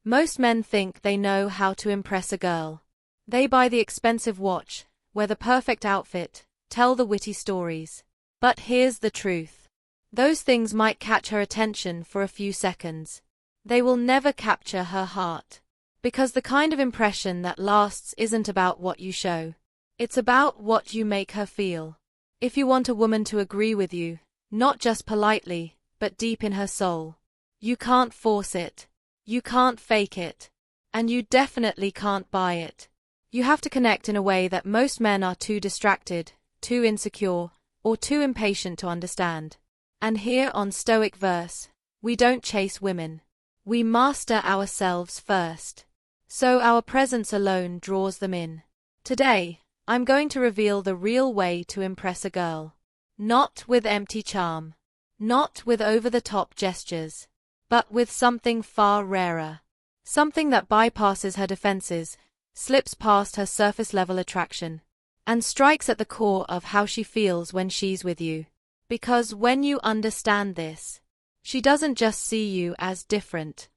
Most men think they know how to impress a girl. They buy the expensive watch, wear the perfect outfit, tell the witty stories. But here's the truth. Those things might catch her attention for a few seconds. They will never capture her heart. Because the kind of impression that lasts isn't about what you show. It's about what you make her feel. If you want a woman to agree with you, not just politely, but deep in her soul, you can't force it. You can't fake it. And you definitely can't buy it. You have to connect in a way that most men are too distracted, too insecure, or too impatient to understand. And here on Stoic Verse, we don't chase women. We master ourselves first. So our presence alone draws them in. Today, I'm going to reveal the real way to impress a girl. Not with empty charm. Not with over-the-top gestures. But with something far rarer. Something that bypasses her defenses, slips past her surface-level attraction, and strikes at the core of how she feels when she's with you. Because when you understand this, she doesn't just see you as different.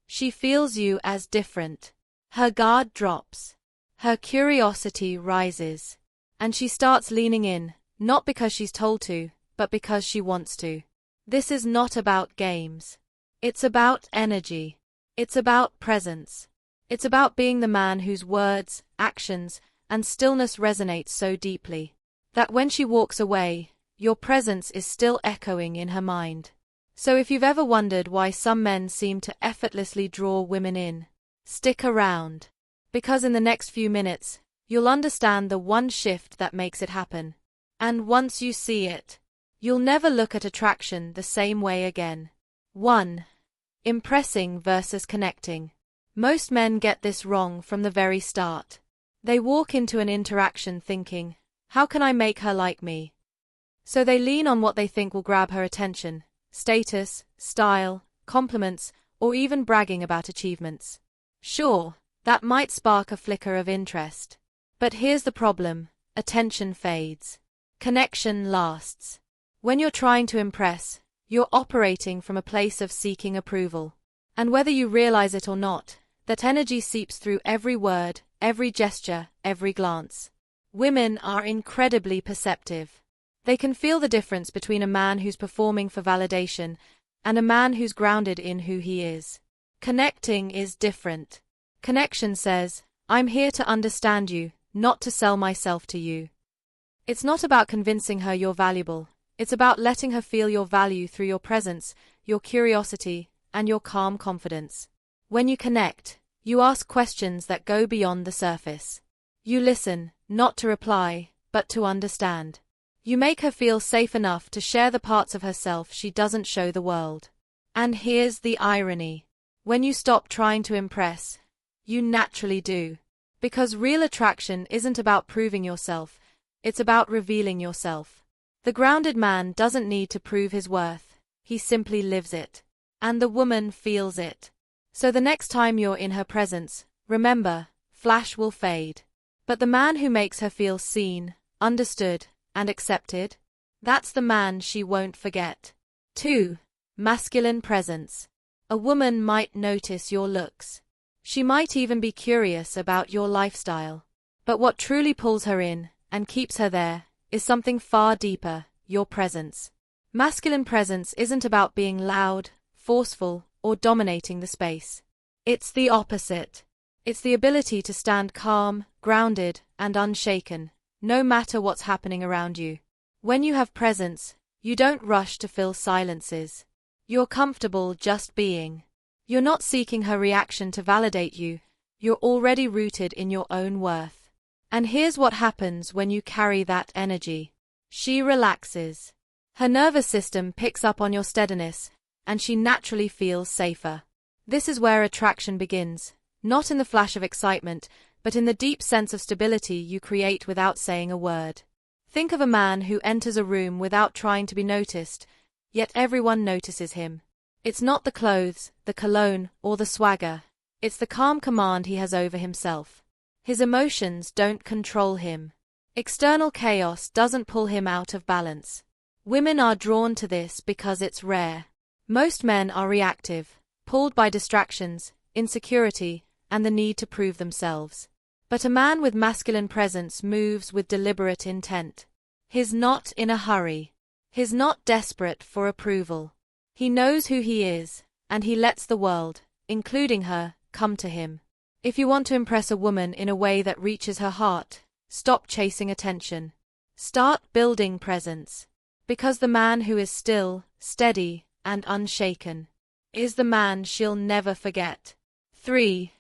She feels you as different. Her guard drops. Her curiosity rises. And she starts leaning in, not because she's told to, but because she wants to. This is not about games. It's about energy. It's about presence. It's about being the man whose words, actions, and stillness resonate so deeply that when she walks away, your presence is still echoing in her mind. So if you've ever wondered why some men seem to effortlessly draw women in, stick around. Because in the next few minutes, you'll understand the one shift that makes it happen. And once you see it, you'll never look at attraction the same way again. 1. Impressing versus connecting. Most men get this wrong from the very start. They walk into an interaction thinking, how can I make her like me? So they lean on what they think will grab her attention, status, style, compliments, or even bragging about achievements. Sure, that might spark a flicker of interest. But here's the problem, attention fades. Connection lasts. When you're trying to impress, you're operating from a place of seeking approval. And whether you realize it or not, that energy seeps through every word, every gesture, every glance. Women are incredibly perceptive. They can feel the difference between a man who's performing for validation and a man who's grounded in who he is. Connecting is different. Connection says, I'm here to understand you, not to sell myself to you. It's not about convincing her you're valuable. It's about letting her feel your value through your presence, your curiosity, and your calm confidence. When you connect, you ask questions that go beyond the surface. You listen, not to reply, but to understand. You make her feel safe enough to share the parts of herself she doesn't show the world. And here's the irony. When you stop trying to impress, you naturally do. Because real attraction isn't about proving yourself, it's about revealing yourself. The grounded man doesn't need to prove his worth, he simply lives it. And the woman feels it. So the next time you're in her presence, remember, flash will fade. But the man who makes her feel seen, understood, and accepted, that's the man she won't forget. 2. Masculine presence. A woman might notice your looks. She might even be curious about your lifestyle. But what truly pulls her in, and keeps her there, is something far deeper, your presence. Masculine presence isn't about being loud, forceful, or dominating the space. It's the opposite. It's the ability to stand calm, grounded, and unshaken, no matter what's happening around you. When you have presence, you don't rush to fill silences. You're comfortable just being. You're not seeking her reaction to validate you. You're already rooted in your own worth. And here's what happens when you carry that energy. She relaxes. Her nervous system picks up on your steadiness, and she naturally feels safer. This is where attraction begins, not in the flash of excitement, but in the deep sense of stability you create without saying a word. Think of a man who enters a room without trying to be noticed, yet everyone notices him. It's not the clothes, the cologne, or the swagger. It's the calm command he has over himself. His emotions don't control him. External chaos doesn't pull him out of balance. Women are drawn to this because it's rare. Most men are reactive, pulled by distractions, insecurity, and the need to prove themselves. But a man with masculine presence moves with deliberate intent. He's not in a hurry. He's not desperate for approval. He knows who he is, and he lets the world, including her, come to him. If you want to impress a woman in a way that reaches her heart, stop chasing attention. Start building presence. Because the man who is still, steady, and unshaken is the man she'll never forget. 3.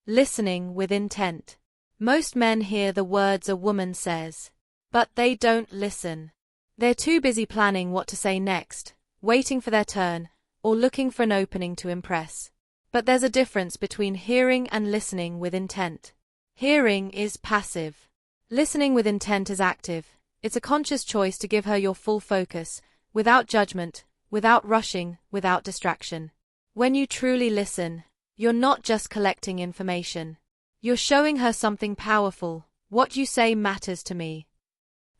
Listening with intent. Most men hear the words a woman says, but they don't listen. They're too busy planning what to say next, waiting for their turn, or looking for an opening to impress. But there's a difference between hearing and listening with intent. Hearing is passive. Listening with intent is active. It's a conscious choice to give her your full focus, without judgment, without rushing, without distraction. When you truly listen, you're not just collecting information. You're showing her something powerful. What you say matters to me.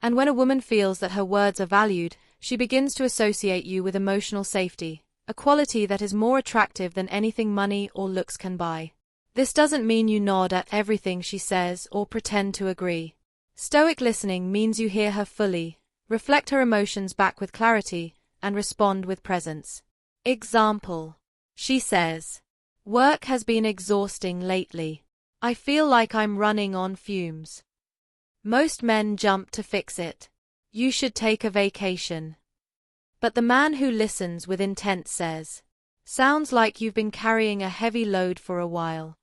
And when a woman feels that her words are valued, she begins to associate you with emotional safety, a quality that is more attractive than anything money or looks can buy. This doesn't mean you nod at everything she says or pretend to agree. Stoic listening means you hear her fully, reflect her emotions back with clarity, and respond with presence. Example. She says, "Work has been exhausting lately. I feel like I'm running on fumes." Most men jump to fix it. "You should take a vacation." But the man who listens with intent says, "Sounds like you've been carrying a heavy load for a while."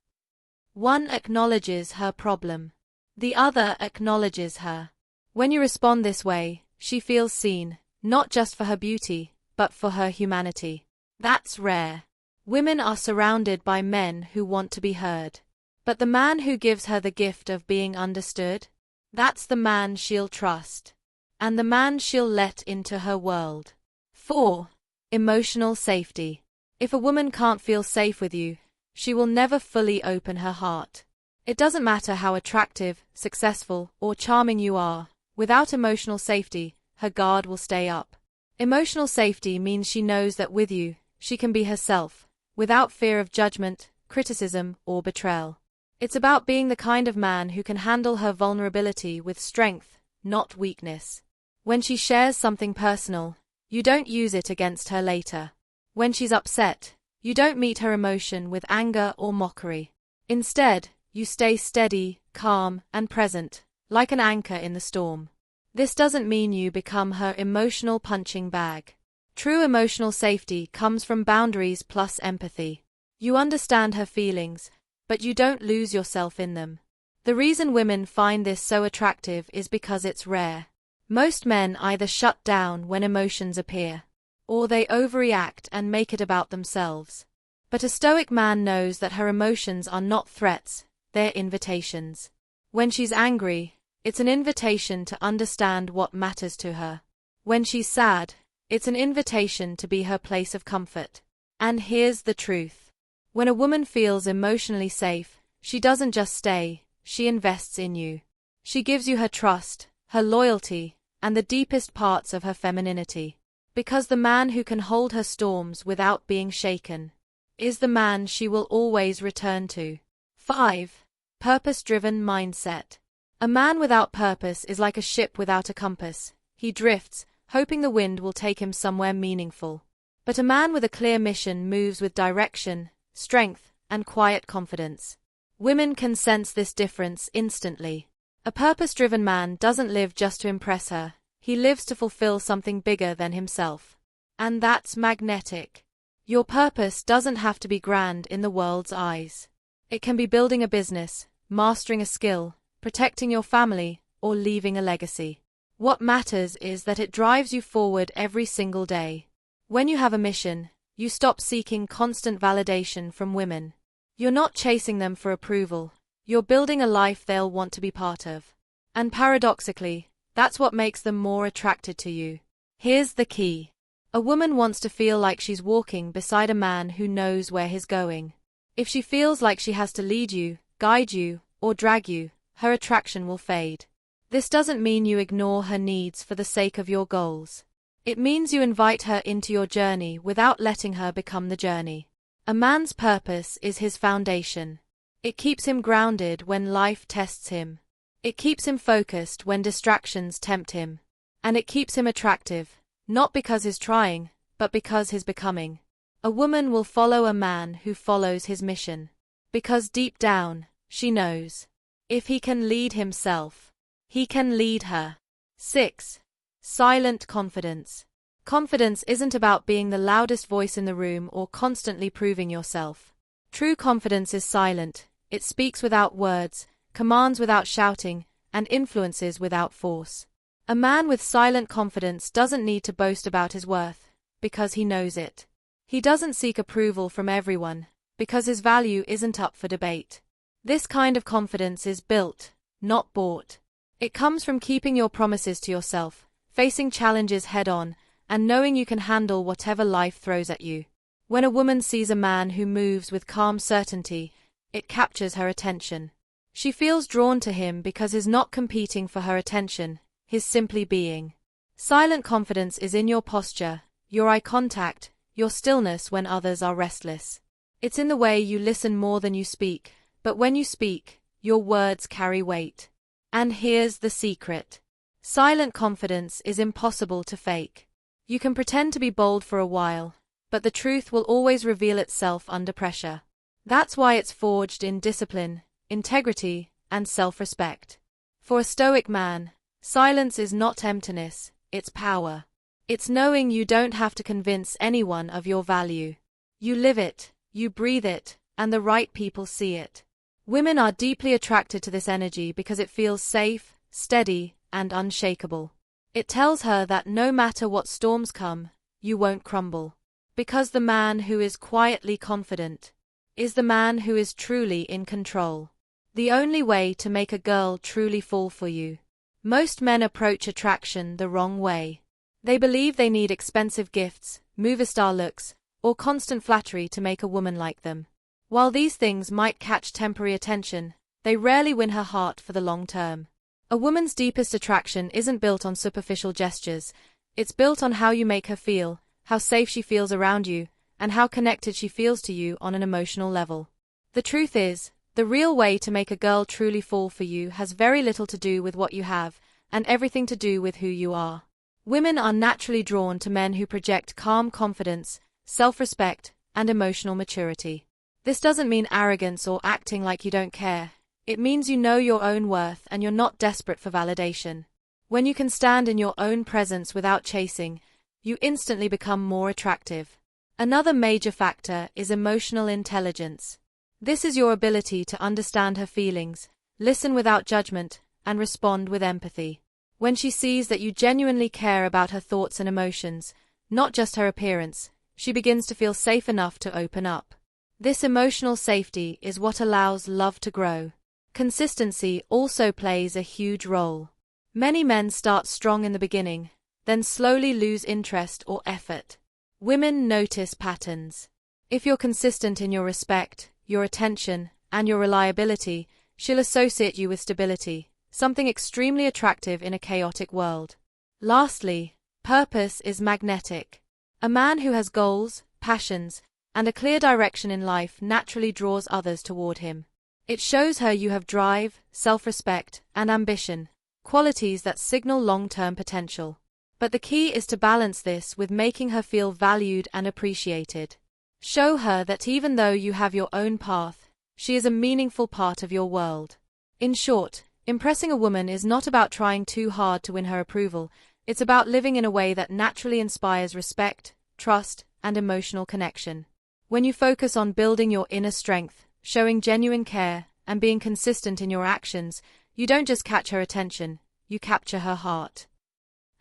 One acknowledges her problem. The other acknowledges her. When you respond this way, she feels seen, not just for her beauty, but for her humanity. That's rare. Women are surrounded by men who want to be heard. But the man who gives her the gift of being understood, that's the man she'll trust. And the man she'll let into her world. 4. Emotional safety. If a woman can't feel safe with you, she will never fully open her heart. It doesn't matter how attractive, successful, or charming you are, without emotional safety, her guard will stay up. Emotional safety means she knows that with you, she can be herself, without fear of judgment, criticism, or betrayal. It's about being the kind of man who can handle her vulnerability with strength, not weakness. When she shares something personal, you don't use it against her later. When she's upset, you don't meet her emotion with anger or mockery. Instead, you stay steady, calm, and present, like an anchor in the storm. This doesn't mean you become her emotional punching bag. True emotional safety comes from boundaries plus empathy. You understand her feelings, but you don't lose yourself in them. The reason women find this so attractive is because it's rare. Most men either shut down when emotions appear, or they overreact and make it about themselves. But a stoic man knows that her emotions are not threats, they're invitations. When she's angry, it's an invitation to understand what matters to her. When she's sad, it's an invitation to be her place of comfort. And here's the truth. When a woman feels emotionally safe, she doesn't just stay, she invests in you. She gives you her trust, her loyalty, and the deepest parts of her femininity. Because the man who can hold her storms without being shaken is the man she will always return to. 5. Purpose-driven mindset. A man without purpose is like a ship without a compass. He drifts, hoping the wind will take him somewhere meaningful. But a man with a clear mission moves with direction, strength, and quiet confidence. Women can sense this difference instantly. A purpose-driven man doesn't live just to impress her. He lives to fulfill something bigger than himself. And that's magnetic. Your purpose doesn't have to be grand in the world's eyes. It can be building a business, mastering a skill, protecting your family, or leaving a legacy. What matters is that it drives you forward every single day. When you have a mission, you stop seeking constant validation from women. You're not chasing them for approval. You're building a life they'll want to be part of. And paradoxically, that's what makes them more attracted to you. Here's the key. A woman wants to feel like she's walking beside a man who knows where he's going. If she feels like she has to lead you, guide you, or drag you, her attraction will fade. This doesn't mean you ignore her needs for the sake of your goals. It means you invite her into your journey without letting her become the journey. A man's purpose is his foundation. It keeps him grounded when life tests him. It keeps him focused when distractions tempt him. And it keeps him attractive, not because he's trying, but because he's becoming. A woman will follow a man who follows his mission. Because deep down, she knows. If he can lead himself, he can lead her. 6. Silent confidence. Confidence isn't about being the loudest voice in the room or constantly proving yourself. True confidence is silent. It speaks without words, commands without shouting, and influences without force. A man with silent confidence doesn't need to boast about his worth, because he knows it. He doesn't seek approval from everyone, because his value isn't up for debate. This kind of confidence is built, not bought. It comes from keeping your promises to yourself, facing challenges head-on, and knowing you can handle whatever life throws at you. When a woman sees a man who moves with calm certainty, it captures her attention. She feels drawn to him because he's not competing for her attention, he's simply being. Silent confidence is in your posture, your eye contact, your stillness when others are restless. It's in the way you listen more than you speak, but when you speak, your words carry weight. And here's the secret. Silent confidence is impossible to fake. You can pretend to be bold for a while, but the truth will always reveal itself under pressure. That's why it's forged in discipline, integrity, and self-respect. For a stoic man, silence is not emptiness, it's power. It's knowing you don't have to convince anyone of your value. You live it, you breathe it, and the right people see it. Women are deeply attracted to this energy because it feels safe, steady, and unshakable. It tells her that no matter what storms come, you won't crumble. Because the man who is quietly confident is the man who is truly in control. The only way to make a girl truly fall for you. Most men approach attraction the wrong way. They believe they need expensive gifts, movie star looks, or constant flattery to make a woman like them. While these things might catch temporary attention, they rarely win her heart for the long term. A woman's deepest attraction isn't built on superficial gestures, it's built on how you make her feel, how safe she feels around you, and how connected she feels to you on an emotional level. The truth is, the real way to make a girl truly fall for you has very little to do with what you have, and everything to do with who you are. Women are naturally drawn to men who project calm confidence, self-respect, and emotional maturity. This doesn't mean arrogance or acting like you don't care. It means you know your own worth and you're not desperate for validation. When you can stand in your own presence without chasing, you instantly become more attractive. Another major factor is emotional intelligence. This is your ability to understand her feelings, listen without judgment, and respond with empathy. When she sees that you genuinely care about her thoughts and emotions, not just her appearance, she begins to feel safe enough to open up. This emotional safety is what allows love to grow. Consistency also plays a huge role. Many men start strong in the beginning, then slowly lose interest or effort. Women notice patterns. If you're consistent in your respect, your attention, and your reliability, she'll associate you with stability, something extremely attractive in a chaotic world. Lastly, purpose is magnetic. A man who has goals, passions, and a clear direction in life naturally draws others toward him. It shows her you have drive, self-respect, and ambition, qualities that signal long-term potential. But the key is to balance this with making her feel valued and appreciated. Show her that even though you have your own path, she is a meaningful part of your world. In short, impressing a woman is not about trying too hard to win her approval, it's about living in a way that naturally inspires respect, trust, and emotional connection. When you focus on building your inner strength, showing genuine care, and being consistent in your actions, you don't just catch her attention, you capture her heart.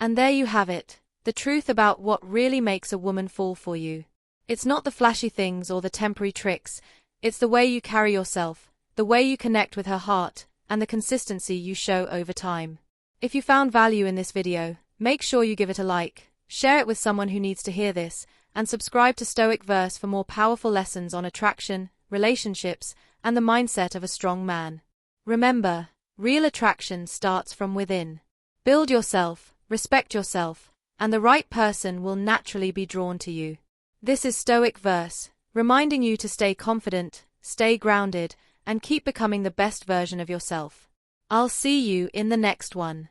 And there you have it, the truth about what really makes a woman fall for you. It's not the flashy things or the temporary tricks, it's the way you carry yourself, the way you connect with her heart, and the consistency you show over time. If you found value in this video, make sure you give it a like, share it with someone who needs to hear this, and subscribe to Stoic Verse for more powerful lessons on attraction, relationships, and the mindset of a strong man. Remember, real attraction starts from within. Build yourself, respect yourself, and the right person will naturally be drawn to you. This is Stoic Verse, reminding you to stay confident, stay grounded, and keep becoming the best version of yourself. I'll see you in the next one.